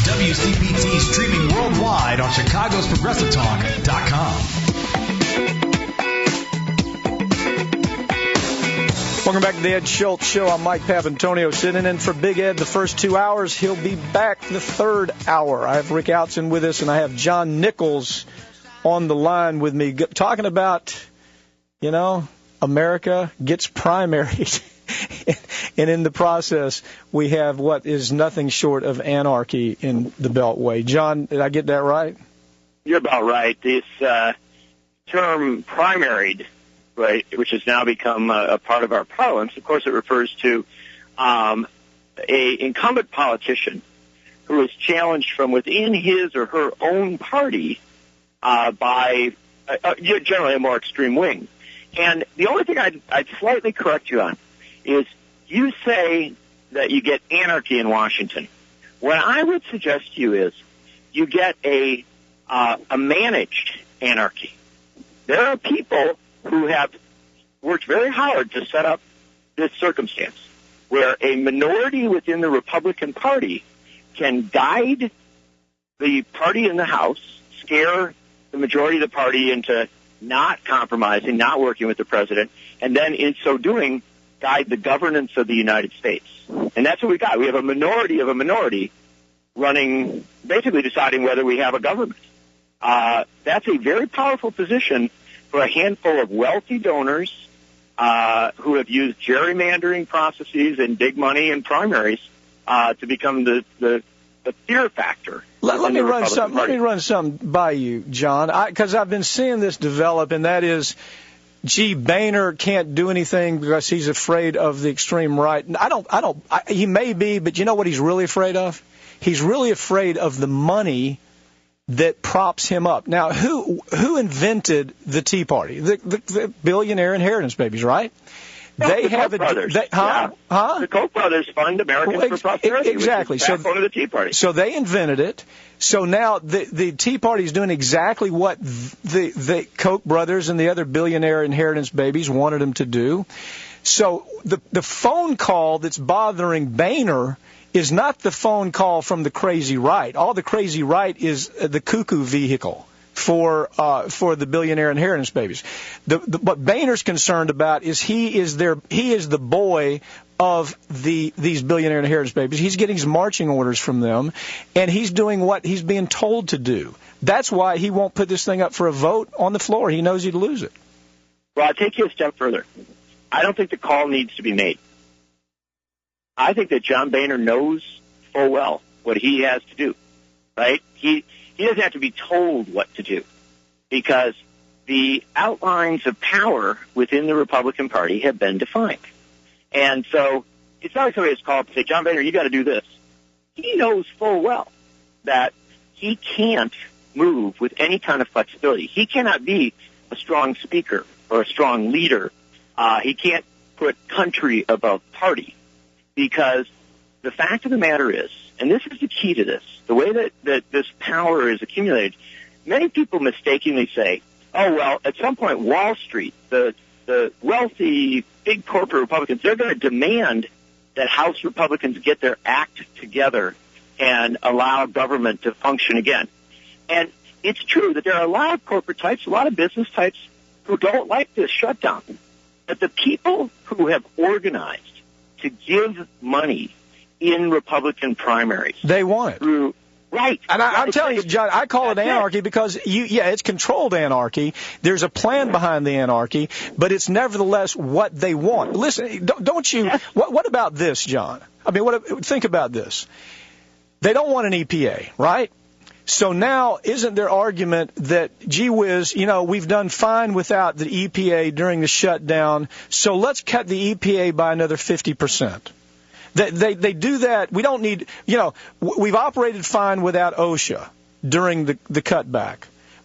WCPT streaming worldwide on chicagosprogressivetalk.com. Welcome back to the Ed Schultz Show. I'm Mike Papantonio, sitting in for Big Ed the first 2 hours. He'll be back the third hour. I have Rick Outson with us, and I have John Nichols on the line with me, talking about, America gets primaries. And in the process, we have what is nothing short of anarchy in the Beltway. John, did I get that right? You're about right. This term primaried, right, which has now become a part of our parlance, of course it refers to a incumbent politician who is challenged from within his or her own party by generally a more extreme wing. And the only thing I'd slightly correct you on is you say that you get anarchy in Washington. What I would suggest to you is you get a managed anarchy. There are people who have worked very hard to set up this circumstance where a minority within the Republican Party can guide the party in the House, scare the majority of the party into not compromising, not working with the president, and then in so doing, guide the governance of the United States. And that's what we got. We have a minority of a minority running, basically deciding whether we have a government. That's a very powerful position for a handful of wealthy donors who have used gerrymandering processes and big money and primaries to become the fear factor. Let me run something by you, John, because I've been seeing this develop, and that is, Boehner can't do anything because he's afraid of the extreme right. He may be, but you know what he's really afraid of? He's really afraid of the money that props him up. Now, who invented the Tea Party? The billionaire inheritance babies, right? The Koch brothers. The Koch brothers fund Americans for prosperity. Exactly. Which is the backbone of the Tea Party. So they invented it. So now the Tea Party is doing exactly what the Koch brothers and the other billionaire inheritance babies wanted them to do. So the phone call that's bothering Boehner is not the phone call from the crazy right. All the crazy right is the cuckoo vehicle for the billionaire inheritance babies. What Boehner's concerned about is he is the boy of these billionaire inheritance babies. He's getting his marching orders from them, and he's doing what he's being told to do. That's why he won't put this thing up for a vote on the floor. He knows he'd lose it. Well, I'll take you a step further. I don't think the call needs to be made. I think that John Boehner knows full well what he has to do, right? He doesn't have to be told what to do, because the outlines of power within the Republican Party have been defined. And so it's not like somebody has called up and say, John Boehner, you got to do this. He knows full well that he can't move with any kind of flexibility. He cannot be a strong speaker or a strong leader. He can't put country above party, because the fact of the matter is, and this is the key to this, the way that this power is accumulated, many people mistakenly say, oh, well, at some point Wall Street, the wealthy, big corporate Republicans, they're going to demand that House Republicans get their act together and allow government to function again. And it's true that there are a lot of corporate types, a lot of business types who don't like this shutdown. But the people who have organized to give money in Republican primaries, they want it. Right. And I'm telling you, John, I call it anarchy because, it's controlled anarchy. There's a plan behind the anarchy, but it's nevertheless what they want. Listen, don't you, what about this, John? I mean, think about this. They don't want an EPA, right? So now, isn't there argument that, gee whiz, we've done fine without the EPA during the shutdown, so let's cut the EPA by another 50%. They do that. We don't need, we've operated fine without OSHA during the cutback.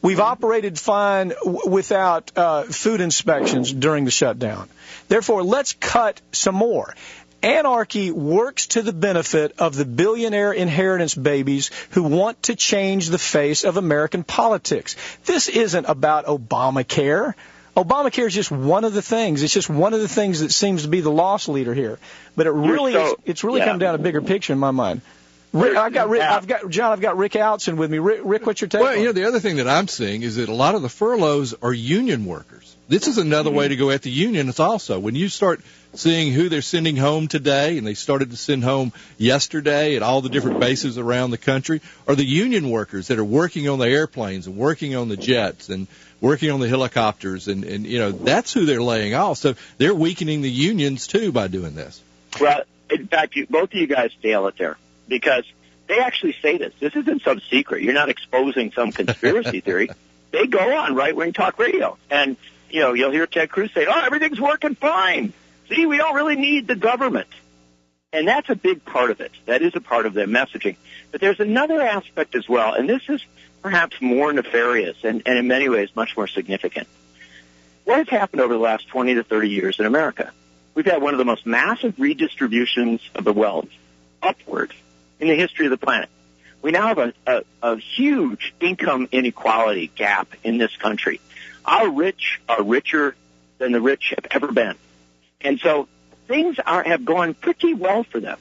We've operated fine without food inspections during the shutdown. Therefore, let's cut some more. Anarchy works to the benefit of the billionaire inheritance babies who want to change the face of American politics. This isn't about Obamacare. Obamacare is just one of the things. It's just one of the things that seems to be the loss leader here. But it's really come down to a bigger picture in my mind. Rick, I've got Rick Outson with me. Rick, what's your take? Well, the other thing that I'm seeing is that a lot of the furloughs are union workers. This is another way to go at the unions also. When you start seeing who they're sending home today, and they started to send home yesterday at all the different bases around the country, are the union workers that are working on the airplanes and working on the jets and working on the helicopters, and that's who they're laying off. So they're weakening the unions, too, by doing this. Well, in fact, both of you guys nail it there, because they actually say this. This isn't some secret. You're not exposing some conspiracy theory. They go on right-wing talk radio, and you'll hear Ted Cruz say, everything's working fine. See, we don't really need the government. And that's a big part of it. That is a part of their messaging. But there's another aspect as well, and this is perhaps more nefarious and in many ways much more significant. What has happened over the last 20 to 30 years in America? We've had one of the most massive redistributions of the wealth upward in the history of the planet. We now have a huge income inequality gap in this country. Our rich are richer than the rich have ever been. And so things have gone pretty well for them.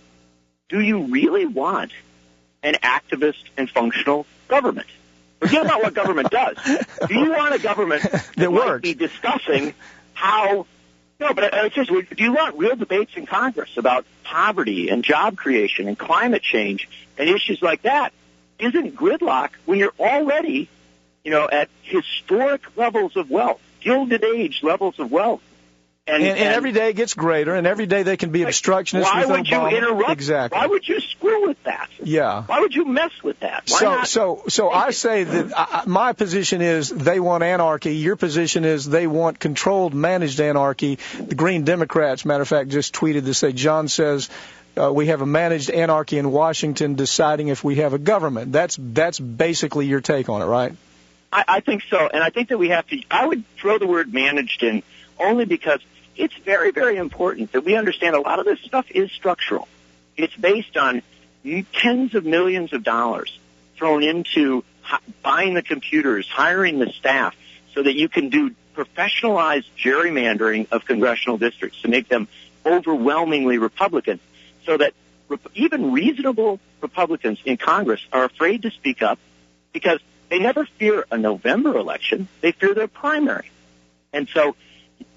Do you really want an activist and functional government? Forget about what government does. Do you want a government that might be discussing how... No, but seriously, do you want real debates in Congress about poverty and job creation and climate change and issues like that? Isn't gridlock when you're already, at historic levels of wealth, Gilded Age levels of wealth? And every day it gets greater, and every day they can be obstructionists. Why would Obama. You interrupt? Exactly. Why would you screw with that? Yeah. Why would you mess with that? So I say that my position is they want anarchy. Your position is they want controlled, managed anarchy. The Green Democrats, matter of fact, just tweeted to say, John says, we have a managed anarchy in Washington deciding if we have a government. That's basically your take on it, right? I think so, and I think that we have to. I would throw the word managed in only because it's very, very important that we understand a lot of this stuff is structural. It's based on tens of millions of dollars thrown into buying the computers, hiring the staff, so that you can do professionalized gerrymandering of congressional districts to make them overwhelmingly Republican, so that even reasonable Republicans in Congress are afraid to speak up because they never fear a November election. They fear their primary. And so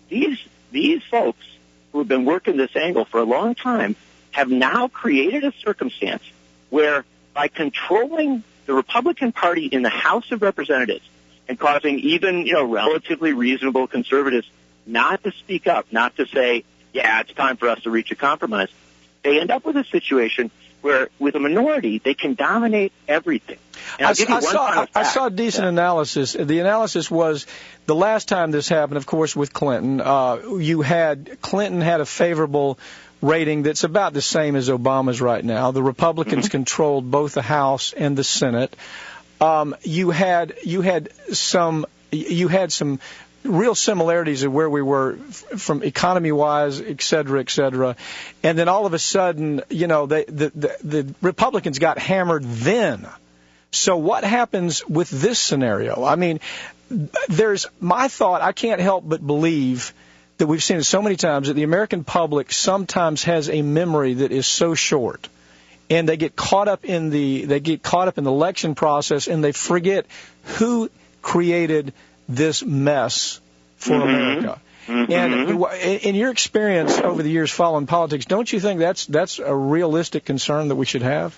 these folks who have been working this angle for a long time have now created a circumstance where by controlling the Republican Party in the House of Representatives and causing even, relatively reasonable conservatives not to speak up, not to say, yeah, it's time for us to reach a compromise, they end up with a situation where with a minority, they can dominate everything. I saw a decent analysis. The analysis was the last time this happened, of course, with Clinton. Clinton had a favorable rating that's about the same as Obama's right now. The Republicans controlled both the House and the Senate. You had some real similarities of where we were from economy-wise, et cetera, and then all of a sudden, the Republicans got hammered then. So what happens with this scenario? I mean, there's my thought. I can't help but believe that we've seen it so many times that the American public sometimes has a memory that is so short, and they get caught up in the election process, and they forget who created this mess for America. And in your experience over the years following politics, don't you think that's a realistic concern that we should have?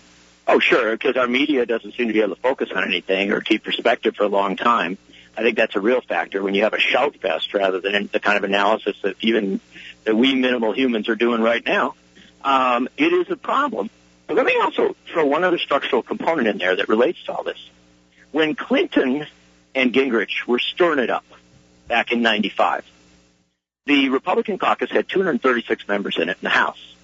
Oh, sure, because our media doesn't seem to be able to focus on anything or keep perspective for a long time. I think that's a real factor when you have a shout fest rather than the kind of analysis that we minimal humans are doing right now. It is a problem. But let me also throw one other structural component in there that relates to all this. When Clinton and Gingrich were stirring it up back in 95, the Republican caucus had 236 members in it in the House.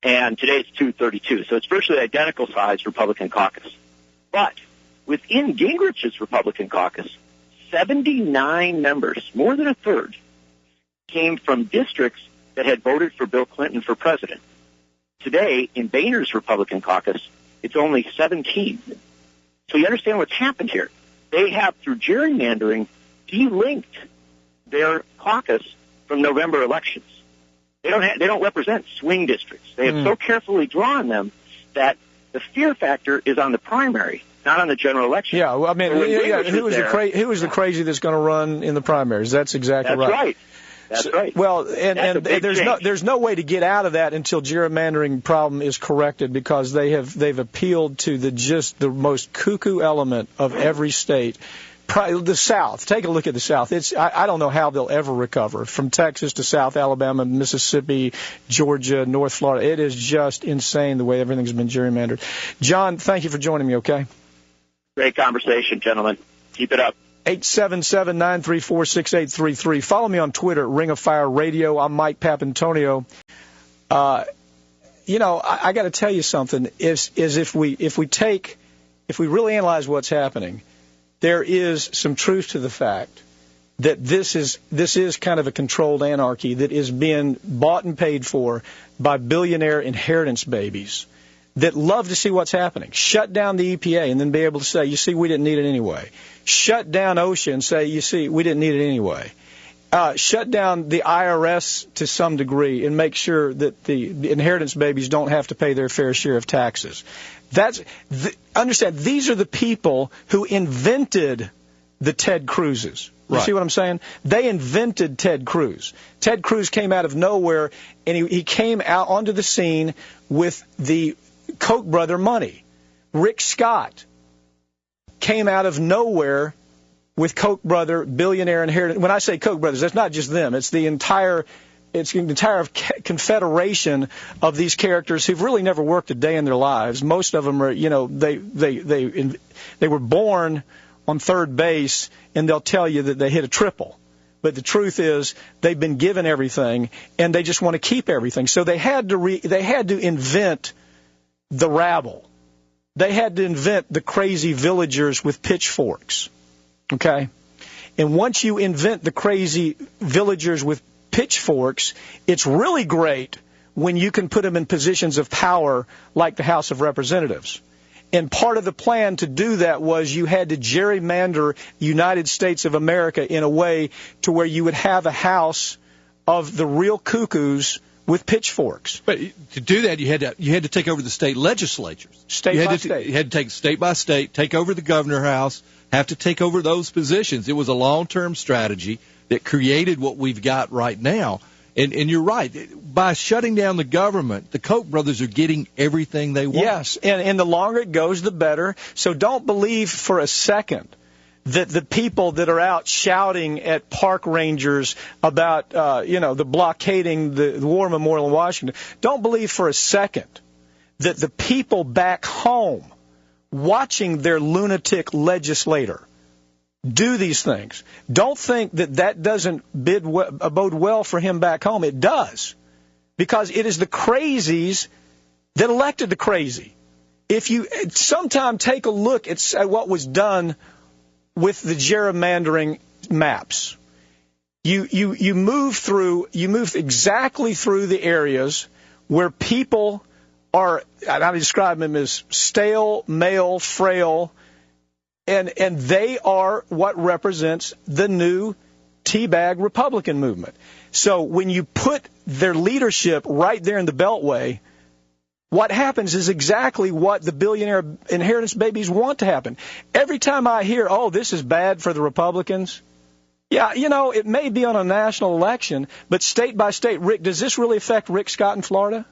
And today it's 232. So it's virtually identical size Republican caucus. But within Gingrich's Republican caucus, 79 members, more than a third, came from districts that had voted for Bill Clinton for president. Today, in Boehner's Republican caucus, it's only 17. So you understand what's happened here. They have, through gerrymandering, delinked their caucus from November elections. They don't represent swing districts. They have so carefully drawn them that The fear factor is on the primary, not on the general election. Yeah, well, I mean, who is the crazy that's going to run in the primaries? That's exactly right. That's right. Well, and there's no way to get out of that until gerrymandering problem is corrected, because they've appealed to the most cuckoo element of every state. The South. Take a look at the South. I don't know how they'll ever recover. From Texas to South Alabama, Mississippi, Georgia, North Florida. It is just insane the way everything's been gerrymandered. John, thank you for joining me, okay? Great conversation, gentlemen. Keep it up. 877-934-6833. Follow me on Twitter, Ring of Fire Radio. I'm Mike Papantonio. I got to tell you something. Is if we really analyze what's happening, there is some truth to the fact that this is kind of a controlled anarchy that is being bought and paid for by billionaire inheritance babies that love to see what's happening. Shut down the EPA and then be able to say, you see, we didn't need it anyway. Shut down OSHA and say, you see, we didn't need it anyway. Shut down the IRS to some degree and make sure that the inheritance babies don't have to pay their fair share of taxes. Understand, these are the people who invented the Ted Cruzes. You see what I'm saying? They invented Ted Cruz. Ted Cruz came out of nowhere, and he came out onto the scene with the Koch brother money. Rick Scott came out of nowhere with Koch brother billionaire inheritance. When I say Koch brothers, that's not just them. It's the entire confederation of these characters who've really never worked a day in their lives. Most of them are, they were born on third base, and they'll tell you that they hit a triple. But the truth is, they've been given everything, and they just want to keep everything. So they had to invent the rabble. They had to invent the crazy villagers with pitchforks. Okay? And once you invent the crazy villagers with pitchforks, it's really great when you can put them in positions of power like the House of Representatives. And part of the plan to do that was you had to gerrymander the United States of America in a way to where you would have a house of the real cuckoos with pitchforks. But to do that, you had to take over the state legislatures. State by state. You had to take state by state, take over the governor house, have to take over those positions. It was a long-term strategy that created what we've got right now. And you're right. By shutting down the government, the Koch brothers are getting everything they want. Yes, and the longer it goes, the better. So don't believe for a second that the people that are out shouting at park rangers about, the blockading the war memorial in Washington, don't believe for a second that the people back home watching their lunatic legislator do these things, don't think that doesn't bode well for him back home. It does, because it is the crazies that elected the crazy. If you sometime take a look at what was done with the gerrymandering maps, you move exactly through the areas where people are, and I describe them as stale, male, frail, and they are what represents the new teabag Republican movement. So when you put their leadership right there in the Beltway, what happens is exactly what the billionaire inheritance babies want to happen. Every time I hear, oh, this is bad for the Republicans, yeah, it may be on a national election, but state by state, Rick, does this really affect Rick Scott in Florida?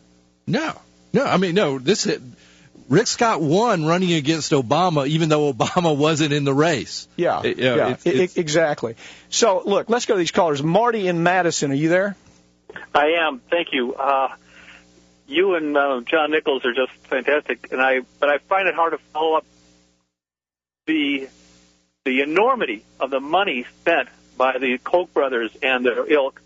No. Rick Scott won running against Obama, even though Obama wasn't in the race. Yeah, exactly. So, look, let's go to these callers. Marty in Madison, are you there? I am. Thank you. You and John Nichols are just fantastic, but I find it hard to follow up the enormity of the money spent by the Koch brothers and their ilk.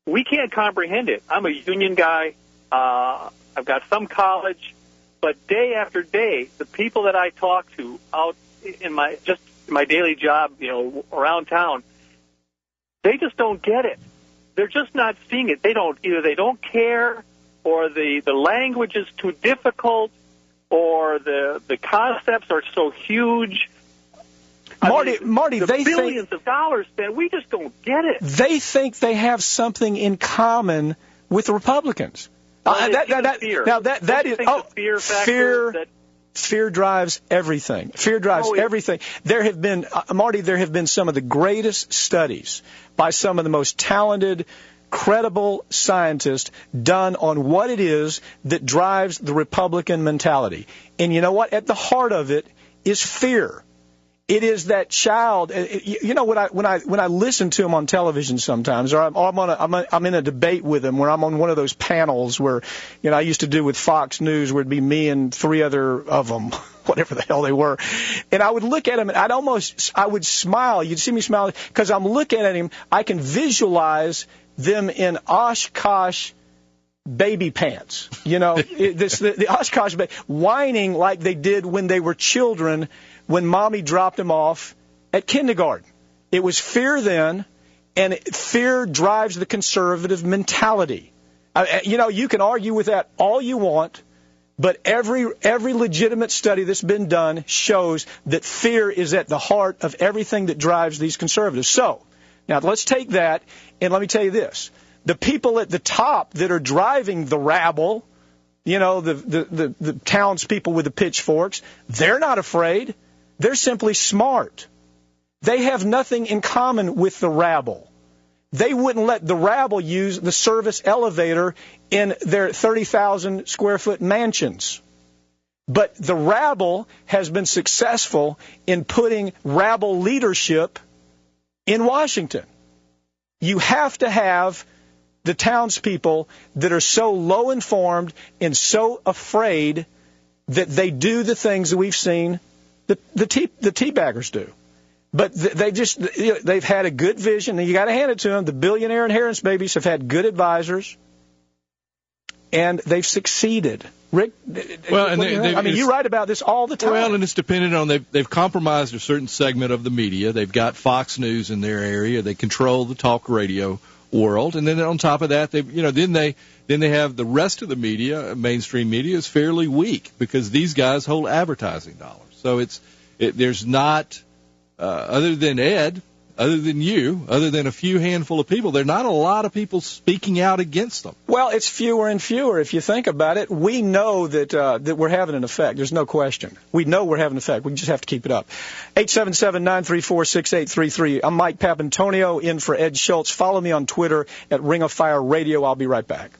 We can't comprehend it. I'm a union guy. I've got some college. But day after day, the people that I talk to out in my daily job, around town, they just don't get it. They're just not seeing it. They don't care, or the language is too difficult, or the concepts are so huge. Marty, they billions of dollars spent. We just don't get it. They think they have something in common with the Republicans. Fear. Now that is fear factor. Fear. That Fear drives everything. Fear drives everything. There have been, Marty, there have been some of the greatest studies by some of the most talented, credible scientists done on what it is that drives the Republican mentality. And you know what? At the heart of it is fear. It is that child. You know, when I listen to him on television sometimes, or I'm in a debate with him where I'm on one of those panels where, you know, I used to do with Fox News where it'd be me and three other of them, whatever the hell they were, and I would look at him and I would smile. You'd see me smile because I'm looking at him. I can visualize them in Oshkosh baby pants, you know, the Oshkosh whining like they did when they were children, when mommy dropped them off at kindergarten. It was fear then, and fear drives the conservative mentality. You know, you can argue with that all you want, but every legitimate study that's been done shows that fear is at the heart of everything that drives these conservatives. So, now let's take that, and let me tell you this. The people at the top that are driving the rabble, you know, the townspeople with the pitchforks, they're not afraid. They're simply smart. They have nothing in common with the rabble. They wouldn't let the rabble use the service elevator in their 30,000 square foot mansions. But the rabble has been successful in putting rabble leadership in Washington. You have to have the townspeople that are so low informed and so afraid that they do the things that we've seen the teabaggers do. But they've had a good vision, and you got to hand it to them. The billionaire inheritance babies have had good advisors, and they've succeeded. Rick, well, you write about this all the time. Well, and it's dependent on they've compromised a certain segment of the media. They've got Fox News in their area. They control the talk radio world, and then on top of that, then they have the rest of the media. Mainstream media is fairly weak because these guys hold advertising dollars. So there's not other than Ed, other than you, other than a few handful of people, there are not a lot of people speaking out against them. Well, it's fewer and fewer if you think about it. We know that we're having an effect. There's no question. We know we're having an effect. We just have to keep it up. 877-934-6833. I'm Mike Papantonio in for Ed Schultz. Follow me on Twitter at Ring of Fire Radio. I'll be right back.